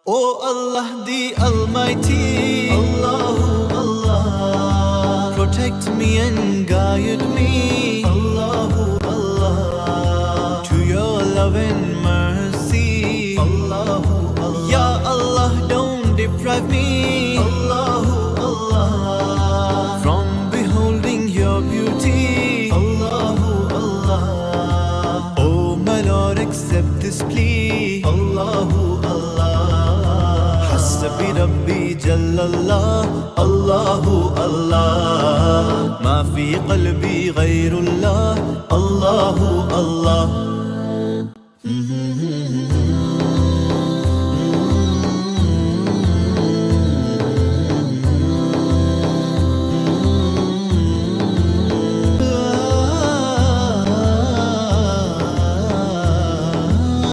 O Allah the Almighty, Allahu Allah, protect me and guide me, Allahu Allah, to your love and mercy, Allahu Allah. Ya Allah, don't deprive me, Allahu Allah, from beholding your beauty, Allahu Allah. Oh my Lord, accept this plea, Allahu Allah. حسبي ربي جل الله، الله الله، ما في قلبي غير الله، الله الله.